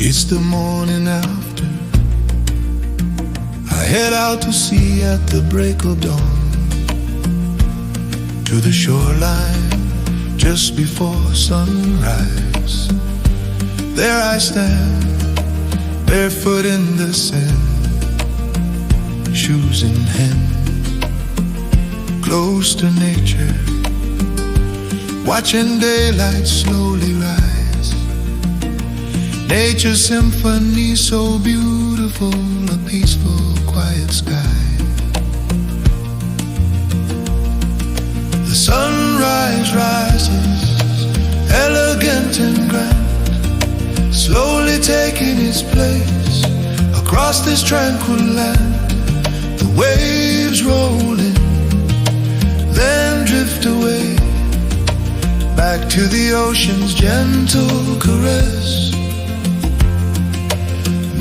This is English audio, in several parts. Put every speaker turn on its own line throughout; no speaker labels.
It's the morning after. I head out to sea at the break of dawn, to the shoreline just before sunrise. There I stand, barefoot in the sand, shoes in hand, close to nature, watching daylight slowly rise. Nature's symphony so beautiful, a peaceful, quiet sky. The sunrise rises, elegant and grand, slowly taking its place across this tranquil land. The waves roll in, then drift away, back to the ocean's gentle caress.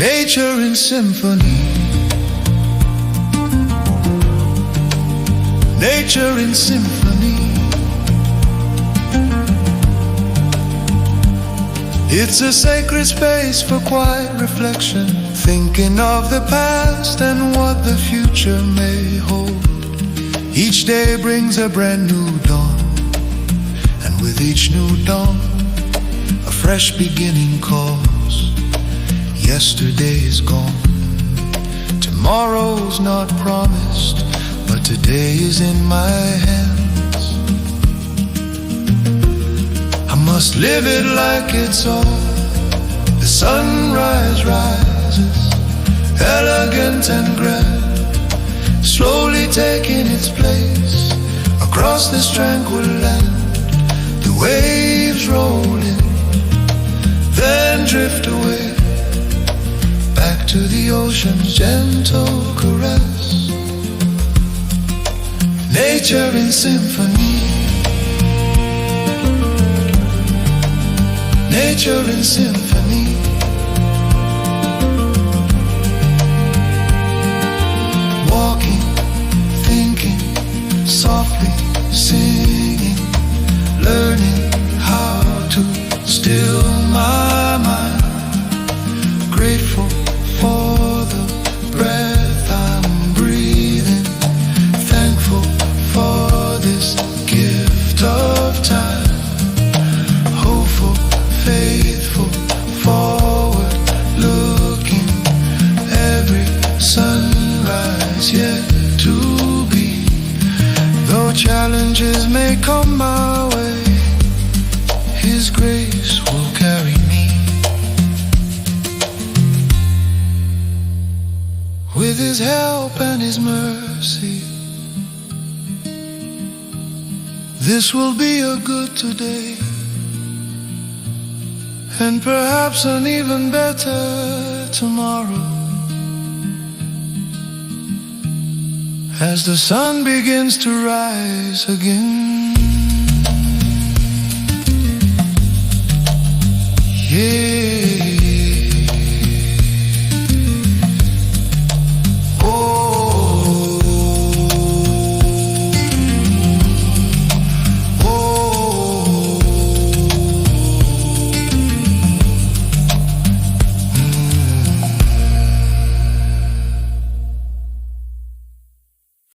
Nature in symphony, nature in symphony. It's a sacred space for quiet reflection, thinking of the past and what the future may hold. Each day brings a brand new dawn, and with each new dawn, a fresh beginning calls. Yesterday is gone, tomorrow's not promised, but today is in my hands. I must live it like it's all. The sunrise rises, elegant and grand, slowly taking its place across this tranquil land. The waves roll in, then drift away, back to the ocean's gentle caress. Nature in symphony, nature in symphony. Walking, thinking, softly singing, learning how to still my mind. Grateful for the breath I'm breathing, thankful for this gift of time, hopeful, faithful, forward looking, every sunrise yet to be. Though challenges may come my way, His grace will carry me. With His help and His mercy, this will be a good today, and perhaps an even better tomorrow. As the sun begins to rise again, yeah.